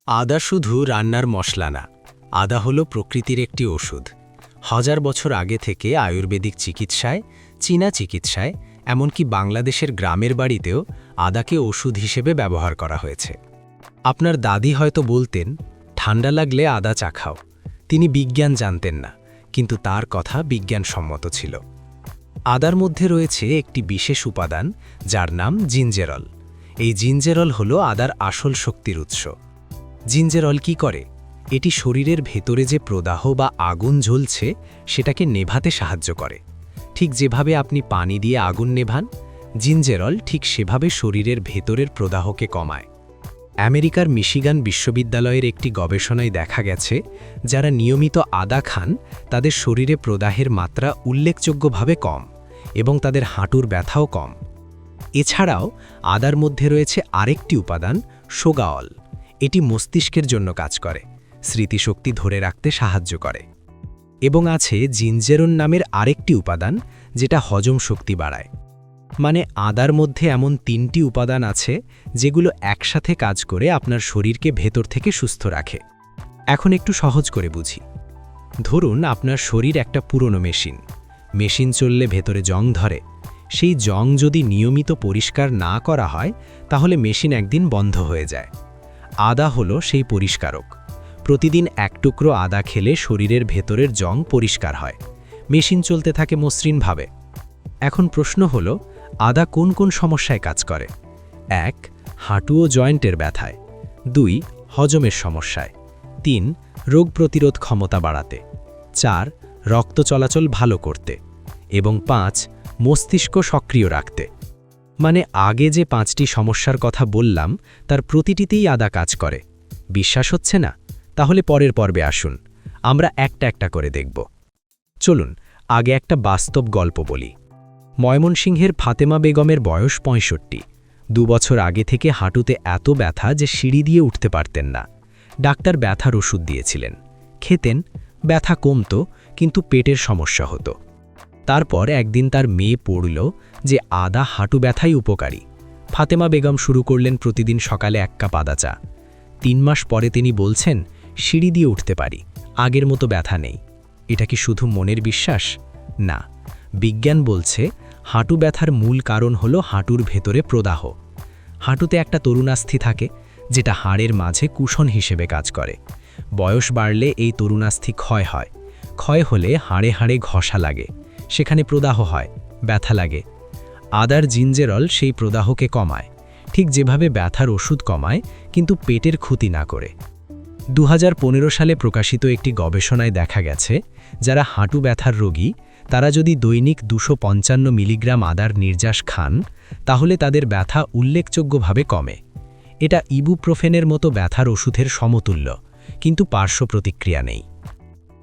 আদা শুধু রান্নার মশলা না, আদা হলো প্রকৃতির একটি ওষুধ। হাজার বছর আগে থেকে আয়ুর্বেদিক চিকিৎসায়, চীনা চিকিৎসায়, এমনকি বাংলাদেশের গ্রামের বাড়িতেও আদাকে ওষুধ হিসেবে ব্যবহার করা হয়েছে। আপনার দাদি হয়তো বলতেন, ঠান্ডা লাগলে আদা চা খাও। তিনি বিজ্ঞান জানতেন না, কিন্তু তার কথা বিজ্ঞানসম্মত ছিল। আদার মধ্যে রয়েছে একটি বিশেষ উপাদান, যার নাম জিঞ্জেরল। এই জিঞ্জেরল হলো আদার আসল শক্তির উৎস। জিঞ্জেরল কি করে? এটি শরীরের ভেতরে যে প্রদাহ বা আগুন জ্বলছে সেটাকে নেভাতে সাহায্য করে। ঠিক যেভাবে আপনি পানি দিয়ে আগুন নেভান, জিঞ্জেরল ঠিক সেভাবে শরীরের ভেতরের প্রদাহকে কমায়। আমেরিকার মিশিগান বিশ্ববিদ্যালয়ের একটি গবেষণায় দেখা গেছে, যারা নিয়মিত আদা খান তাদের শরীরে প্রদাহের মাত্রা উল্লেখযোগ্যভাবে কম এবং তাদের হাঁটুর ব্যথাও কম। এছাড়াও আদার মধ্যে রয়েছে আরেকটি উপাদান, সোগাঅল। এটি মস্তিষ্কের জন্য কাজ করে, স্মৃতিশক্তি ধরে রাখতে সাহায্য করে। এবং আছে জিঞ্জেরন নামের আরেকটি উপাদান, যেটা হজম শক্তি বাড়ায়। মানে আদার মধ্যে এমন 3টি উপাদান আছে যেগুলো একসাথে কাজ করে আপনার শরীরকে ভেতর থেকে সুস্থ রাখে। এখন একটু সহজ করে বুঝি। ধরুন আপনার শরীর একটা পুরনো মেশিন চললে ভেতরে জং ধরে। সেই জং যদি নিয়মিত পরিষ্কার না করা হয়, তাহলে মেশিন একদিন বন্ধ হয়ে যায়। আদা হলো সেই পরিষ্কারক। প্রতিদিন এক টুকরো আদা খেলে শরীরের ভেতরের জং পরিষ্কার হয়, মেশিন চলতে থাকে মসৃণভাবে। এখন প্রশ্ন হলো, আদা কোন কোন সমস্যায় কাজ করে? 1. হাঁটু ও জয়েন্টের ব্যথায়। 2. হজমের সমস্যায়। 3. রোগ প্রতিরোধ ক্ষমতা বাড়াতে। 4. রক্ত চলাচল ভালো করতে। এবং 5. মস্তিষ্ক সক্রিয় রাখতে। মানে আগে যে 5টি সমস্যার কথা বললাম, তার প্রতিটিতেই আদা কাজ করে। বিশ্বাস হচ্ছে না? তাহলে পরের পর্বে আসুন, আমরা একটা একটা করে দেখব। চলুন আগে একটা বাস্তব গল্প বলি। ময়মনসিংহের ফাতেমা বেগমের বয়স 65। 2 বছর আগে থেকে হাঁটুতে এত ব্যথা যে সিঁড়ি দিয়ে উঠতে পারতেন না। ডাক্তার ব্যথার ওষুধ দিয়েছিলেন, খেতেন, ব্যথা কমত, কিন্তু পেটের সমস্যা হতো। তারপর একদিন তার মেয়ে পড়ল যে আদা হাঁটু ব্যথাই উপকারী। ফাতেমা বেগম শুরু করলেন প্রতিদিন সকালে 1 কাপ আদা চা। 3 মাস পরে তিনি বলছেন, সিঁড়ি দিয়ে উঠতে পারি, আগের মতো ব্যথা নেই। এটা কি শুধু মনের বিশ্বাস? না, বিজ্ঞান বলছে হাঁটু ব্যথার মূল কারণ হলো হাঁটুর ভেতরে প্রদাহ। হাঁটুতে একটা তরুণাস্থি থাকে, যেটা হাড়ের মাঝে কুশন হিসেবে কাজ করে। বয়স বাড়লে এই তরুণাস্থি ক্ষয় হয়। ক্ষয় হলে হাড়ে হাড়ে ঘষা লাগে, সেখানে প্রদাহ হয়, ব্যথা লাগে। আদার জিঞ্জেরল সেই প্রদাহকে কমায়, ঠিক যেভাবে ব্যথার ওষুধ কমায়, কিন্তু পেটের ক্ষতি না করে। 2015 সালে প্রকাশিত একটি গবেষণায় দেখা গেছে, যারা হাঁটু ব্যথার রোগী তারা যদি দৈনিক 255 মিলিগ্রাম আদার নির্যাস খান, তাহলে তাদের ব্যথা উল্লেখযোগ্যভাবে কমে। এটা ইবুপ্রোফেনের মতো ব্যথার ওষুধের সমতুল্য, কিন্তু পার্শ্ব প্রতিক্রিয়া নেই।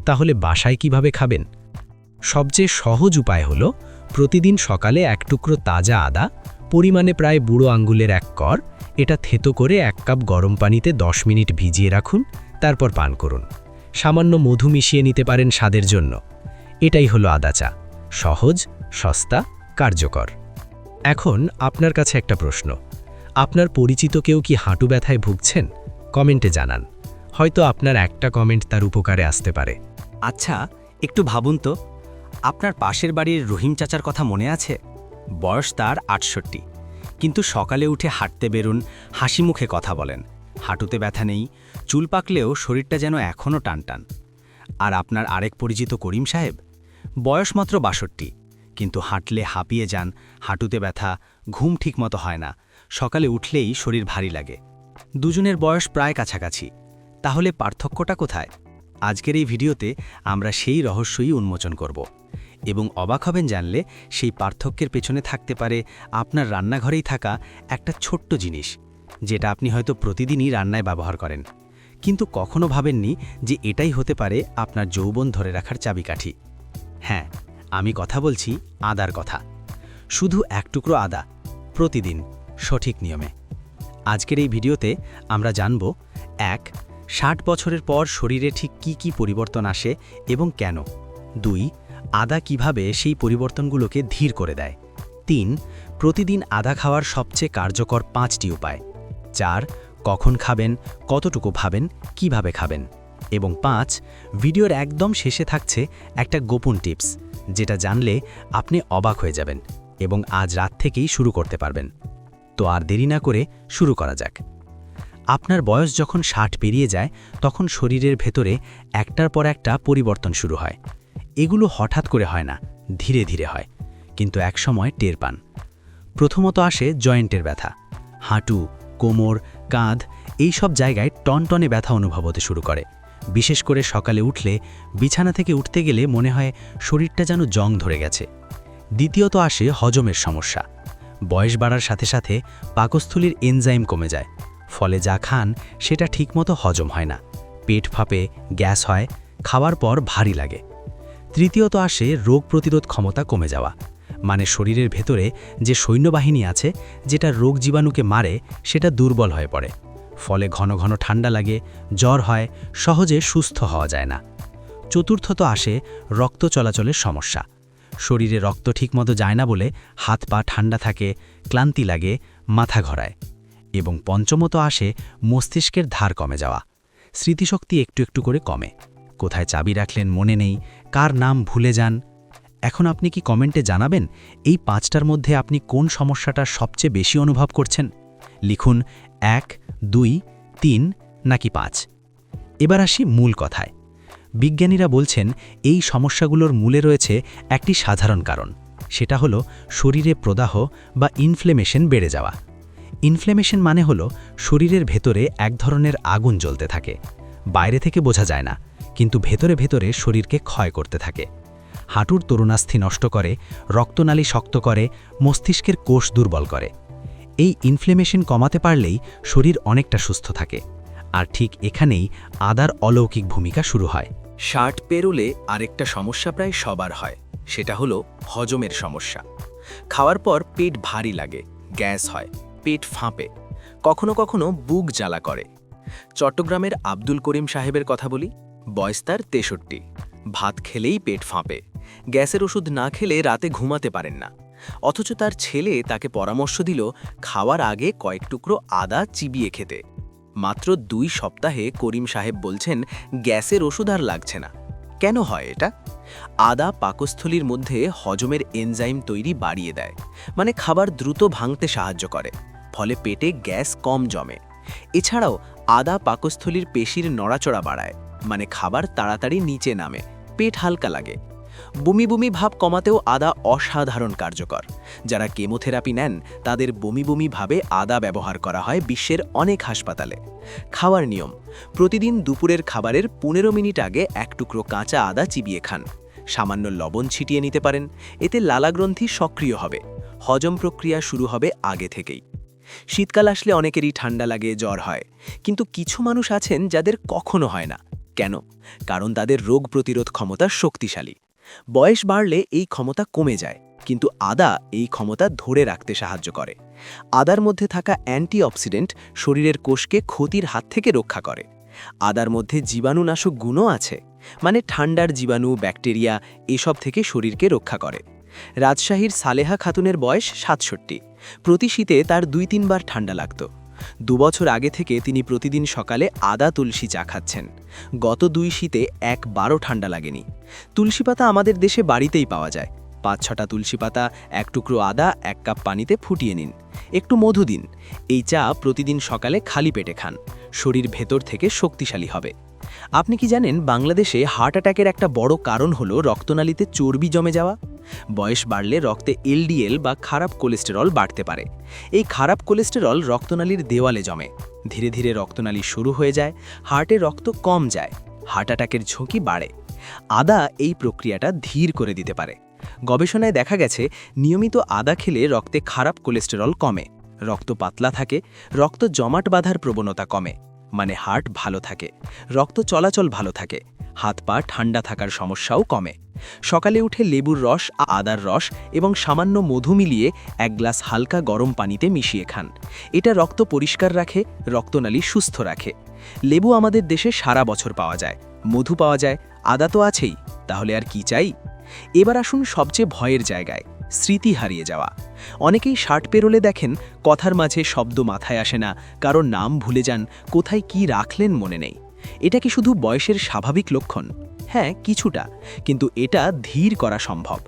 তাহলে বাসায় কিভাবে খাবেন? সবচেয়ে সহজ উপায় হলো প্রতিদিন সকালে 1 টুকরো তাজা আদা, পরিমাণে প্রায় বুড়ো আঙ্গুলের 1 কর, এটা থেতো করে 1 কাপ গরম পানিতে 10 মিনিট ভিজিয়ে রাখুন, তারপর পান করুন। সামান্য মধু মিশিয়ে নিতে পারেন স্বাদের জন্য। এটাই হলো আদা চা, সহজ, সস্তা, কার্যকর। এখন আপনার কাছে একটা প্রশ্ন, আপনার পরিচিত কেউ কি হাঁটু ব্যথায় ভুগছেন? কমেন্টে জানান, হয়তো আপনার একটা কমেন্ট তার উপকারে আসতে পারে। আচ্ছা, একটু ভাবুন তো, আপনার পাশের বাড়ির রহিম চাচার কথা মনে আছে? বয়স তার 68, কিন্তু সকালে উঠে হাঁটতে বেরুন, হাসি মুখে কথা বলেন, হাঁটুতে ব্যথা নেই, চুল পাকলেও শরীরটা যেন এখনও টানটান। আর আপনার আরেক পরিচিত করিম সাহেব, বয়স মাত্র 62, কিন্তু হাঁটলে হাঁপিয়ে যান, হাঁটুতে ব্যথা, ঘুম ঠিকমতো হয় না, সকালে উঠলেই শরীর ভারী লাগে। দুজনের বয়স প্রায় কাছাকাছি, তাহলে পার্থক্যটা কোথায়? আজকের এই ভিডিওতে আমরা সেই রহস্যই উন্মোচন করব, এবং অবাক হবেন জানলে সেই পার্থক্যের পেছনে থাকতে পারে আপনার রান্নাঘরেই থাকা একটা ছোট্ট জিনিস, যেটা আপনি হয়তো প্রতিদিনই রান্নায় ব্যবহার করেন, কিন্তু কখনো ভাবেননি যে এটাই হতে পারে আপনার যৌবন ধরে রাখার চাবিকাঠি। হ্যাঁ, আমি কথা বলছি আদার কথা। শুধু 1 টুকরো আদা, প্রতিদিন, সঠিক নিয়মে। আজকের এই ভিডিওতে আমরা জানব, 1. 60 বছরের পর শরীরে ঠিক কি কি পরিবর্তন আসে এবং কেন। 2. আদা কিভাবে সেই পরিবর্তনগুলোকে ধীর করে দেয়। 3. প্রতিদিন আদা খাওয়ার সবচেয়ে কার্যকর 5টি উপায়। 4. কখন খাবেন, কতটুকু খাবেন, কিভাবে খাবেন। এবং 5, ভিডিওর একদম শেষে থাকছে একটা গোপন টিপস, যেটা জানলে আপনি অবাক হয়ে যাবেন এবং আজ রাত থেকেই শুরু করতে পারবেন। তো আর দেরি না করে শুরু করা যাক। আপনার বয়স যখন 60 পেরিয়ে যায় তখন শরীরের ভেতরে একটার পর একটা পরিবর্তন শুরু হয়। এগুলো হঠাৎ করে হয় না, ধীরে ধীরে হয়, কিন্তু একসময় টের পান। প্রথমত আসে জয়েন্টের ব্যথা। হাঁটু, কোমর, কাঁধ এই সব জায়গায় টনটনে ব্যথা অনুভব হতে শুরু করে। বিশেষ করে সকালে উঠলে, বিছানা থেকে উঠতে গেলে মনে হয় শরীরটা যেন জং ধরে গেছে। দ্বিতীয়ত আসে হজমের সমস্যা। বয়স বাড়ার সাথে সাথে পাকস্থলীর এনজাইম কমে যায়, ফলে যা খান সেটা ঠিকমতো হজম হয় না, পেট ফাঁপে, গ্যাস হয়, খাওয়ার পর ভারী লাগে। তৃতীয়ত আসে রোগ প্রতিরোধ ক্ষমতা কমে যাওয়া, মানে শরীরের ভেতরে যে সৈন্যবাহিনী আছে যেটা রোগ জীবাণুকে মারে সেটা দুর্বল হয়ে পড়ে, ফলে ঘন ঘন ঠান্ডা লাগে, জ্বর হয়, সহজে সুস্থ হওয়া যায় না। চতুর্থত আসে রক্ত চলাচলের সমস্যা। শরীরে রক্ত ঠিকমতো যায় না বলে হাত পা ঠান্ডা থাকে, ক্লান্তি লাগে, মাথা ঘোরায়। এবং পঞ্চমত আসে মস্তিষ্কের ধার কমে যাওয়া। স্মৃতিশক্তি একটু একটু করে কমে, কোথায় চাবি রাখলেন মনে নেই, কার নাম ভুলে যান। এখন আপনি কি কমেন্টে জানাবেন এই 5টার মধ্যে আপনি কোন সমস্যাটা সবচেয়ে বেশি অনুভব করছেন? লিখুন 1, 2, 3 নাকি 5। এবার আসি মূল কথায়। বিজ্ঞানীরা বলছেন এই সমস্যাগুলোর মূলে রয়েছে একটি সাধারণ কারণ, সেটা হলো শরীরে প্রদাহ বা ইনফ্লেমেশন বেড়ে যাওয়া। ইনফ্লেমেশন মানে হলো শরীরের ভেতরে এক ধরনের আগুন জ্বলতে থাকে, বাইরে থেকে বোঝা যায় না, কিন্তু ভেতরে ভেতরে শরীরকে ক্ষয় করতে থাকে। হাঁটুর তরুণাস্থি নষ্ট করে, রক্তনালী শক্ত করে, মস্তিষ্কের কোষ দুর্বল করে। এই ইনফ্লেমেশন কমাতে পারলেই শরীর অনেকটা সুস্থ থাকে। আর ঠিক এখানেই আদার অলৌকিক ভূমিকা শুরু হয়। 60 পেরোলে আরেকটা সমস্যা প্রায় সবার হয়, সেটা হলো হজমের সমস্যা। খাওয়ার পর পেট ভারী লাগে, গ্যাস হয়, পেট ফাঁপে, কখনো কখনো বুক জ্বালা করে। চট্টগ্রামের আব্দুল করিম সাহেবের কথা বলি, বয়স তার 63। ভাত খেলেই পেট ফাঁপে, গ্যাসের ওষুধ না খেলে রাতে ঘুমাতে পারেন না। অথচ তার ছেলে তাকে পরামর্শ দিল খাওয়ার আগে কয়েক টুকরো আদা চিবিয়ে খেতে। মাত্র 2 সপ্তাহে করিম সাহেব বলছেন গ্যাসের ওষুধ আর লাগছে না। কেন হয় এটা? আদা পাকস্থলীর মধ্যে হজমের এনজাইম তৈরি বাড়িয়ে দেয়, মানে খাবার দ্রুত ভাঙতে সাহায্য করে, ফলে পেটে গ্যাস কম জমে। এছাড়াও আদা পাকস্থলীর পেশির নড়াচড়া বাড়ায়, মানে খাবার তাড়াতাড়ি নিচে নামে, পেট হালকা লাগে। বমি বমি ভাব কমাতেও আদা অসাধারণ কার্যকর। যারা কেমোথেরাপি নেন তাদের বমি বমি ভাবে আদা ব্যবহার করা হয় বিশ্বের অনেক হাসপাতালে। খাওয়ার নিয়ম: প্রতিদিন দুপুরের খাবারের 15 মিনিট আগে 1 টুকরো কাঁচা আদা চিবিয়ে খান। সামান্য লবণ ছিটিয়ে নিতে পারেন, এতে লালাগ্রন্থি সক্রিয় হবে, হজম প্রক্রিয়া শুরু হবে আগে থেকেই। শীতকাল আসলে অনেকেরই ঠান্ডা লাগে, জ্বর হয়, কিন্তু কিছু মানুষ আছেন যাদের কখনো হয় না। কেন? কারণ তাদের রোগ প্রতিরোধ ক্ষমতা শক্তিশালী। বয়স বাড়লে এই ক্ষমতা কমে যায়, কিন্তু আদা এই ক্ষমতা ধরে রাখতে সাহায্য করে। আদার মধ্যে থাকা অ্যান্টিঅক্সিডেন্ট শরীরের কোষকে ক্ষতির হাত থেকে রক্ষা করে। আদার মধ্যে জীবাণুনাশক গুণও আছে, মানে ঠান্ডার জীবাণু, ব্যাকটেরিয়া এসব থেকে শরীরকে রক্ষা করে। রাজশাহীর সালেহা খাতুনের বয়স 67। প্রতি শীতে তার 2-3 বার ঠান্ডা লাগত। 2 বছর আগে থেকে তিনি প্রতিদিন সকালে আদা তুলসী চা খাচ্ছেন। গত 2 শীতে একবারও ঠান্ডা লাগেনি। তুলসী পাতা আমাদের দেশে বাড়িতেই পাওয়া যায়। 5-6টা তুলসী পাতা, 1 টুকরো আদা 1 কাপ পানিতে ফুটিয়ে নিন, একটু মধু দিন। এই চা প্রতিদিন সকালে খালি পেটে খান, শরীর ভেতর থেকে শক্তিশালী হবে। আপনি কি জানেন বাংলাদেশে হার্ট অ্যাটাকের একটা বড় কারণ হলো রক্তনালীতে চর্বি জমে যাওয়া? বয়স বাড়লে রক্তে এলডিএল বা খারাপ কোলেস্টেরল বাড়তে পারে। এই খারাপ কোলেস্টেরল রক্তনালীর দেওয়ালে জমে, ধীরে ধীরে রক্তনালী শুরু হয়ে যায়, হার্টে রক্ত কম যায়, হার্ট অ্যাটাকের ঝুঁকি বাড়ে। আদা এই প্রক্রিয়াটা ধীর করে দিতে পারে। গবেষণায় দেখা গেছে নিয়মিত আদা খেলে রক্তে খারাপ কোলেস্টেরল কমে, রক্ত পাতলা থাকে, রক্ত জমাট বাঁধার প্রবণতা কমে, মানে হার্ট ভালো থাকে, রক্ত চলাচল ভালো থাকে, হাত পা ঠান্ডা থাকার সমস্যাও কমে। সকালে উঠে লেবুর রস, আদার রস এবং সামান্য মধু মিলিয়ে 1 গ্লাস হালকা গরম পানিতে মিশিয়ে খান। এটা রক্ত পরিষ্কার রাখে, রক্তনালী সুস্থ রাখে। লেবু আমাদের দেশে সারা বছর পাওয়া যায়, মধু পাওয়া যায়, আদা তো আছেই, তাহলে আর কি চাই? এবার আসুন সবচেয়ে ভয়ের জায়গায়, স্মৃতি হারিয়ে যাওয়া। অনেকেই 60 পেরোলে দেখেন কথার মাঝে শব্দ মাথায় আসে না, কারণ নাম ভুলে যান, কোথায় কি রাখলেন মনে নেই। এটা কি শুধু বয়সের স্বাভাবিক লক্ষণ? হ্যাঁ, কিছুটা, কিন্তু এটা ধীর করা সম্ভব।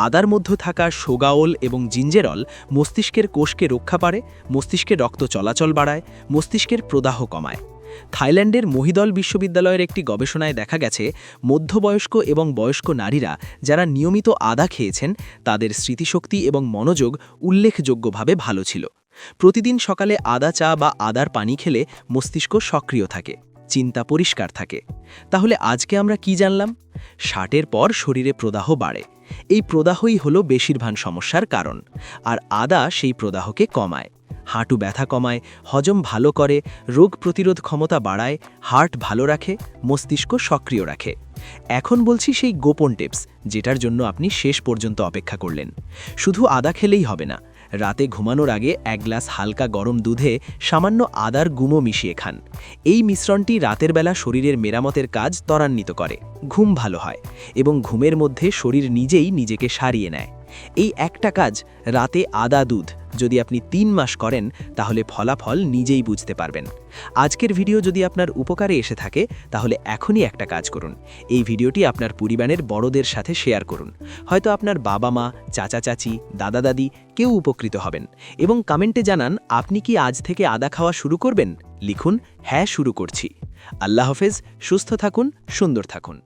আদার মধ্যে থাকা সোগাওল এবং জিঞ্জেরল মস্তিষ্কের কোষকে রক্ষা পারে, মস্তিষ্কের রক্ত চলাচল বাড়ায়, মস্তিষ্কের প্রদাহ কমায়। থাইল্যান্ডের মহিদল বিশ্ববিদ্যালয়ের একটি গবেষণায় দেখা গেছে, মধ্যবয়স্ক এবং বয়স্ক নারীরা যারা নিয়মিত আদা খেয়েছেন তাদের স্মৃতিশক্তি এবং মনোযোগ উল্লেখযোগ্যভাবে ভালো ছিল। প্রতিদিন সকালে আদা চা বা আদার পানি খেলে মস্তিষ্ক সক্রিয় থাকে, চিন্তা পরিষ্কার থাকে। তাহলে আজকে আমরা কি জানলাম? 60-এর পর শরীরে প্রদাহ বাড়ে। এই প্রদাহই হলো বেশিরভাগ সমস্যার কারণ, আর আদা সেই প্রদাহকে কমায়। হাঁটু ব্যথা কমায়, হজম ভালো করে, রোগ প্রতিরোধ ক্ষমতা বাড়ায়, হার্ট ভালো রাখে, মস্তিষ্ক সক্রিয় রাখে। এখন বলছি সেই গোপন টিপস, যেটার জন্য আপনি শেষ পর্যন্ত অপেক্ষা করলেন। শুধু আদা খেলেই হবে না, রাতে ঘুমানোর আগে 1 গ্লাস হালকা গরম দুধে সামান্য আদার গুঁড়ো মিশিয়ে খান। এই মিশ্রণটি রাতের বেলা শরীরের মেরামতের কাজ ত্বরান্বিত করে, ঘুম ভালো হয় এবং ঘুমের মধ্যে শরীর নিজেই নিজেকে সারিয়ে নেয়। এই একটা কাজ, রাতে আদা দুধ, যদি আপনি 3 মাস করেন তাহলে ফলাফল নিজেই বুঝতে পারবেন। আজকের ভিডিও যদি আপনার উপকারে এসে থাকে তাহলে এখনই একটা কাজ করুন, এই ভিডিওটি আপনার পরিবারের বড়দের সাথে শেয়ার করুন। হয়তো আপনার বাবা মা, চাচা চাচি, দাদা দাদি কেউ উপকৃত হবেন। এবং কমেন্টে জানান, আপনি কি আজ থেকে আদা খাওয়া শুরু করবেন? লিখুন, হ্যাঁ শুরু করছি। আল্লাহ হাফেজ, সুস্থ থাকুন, সুন্দর থাকুন।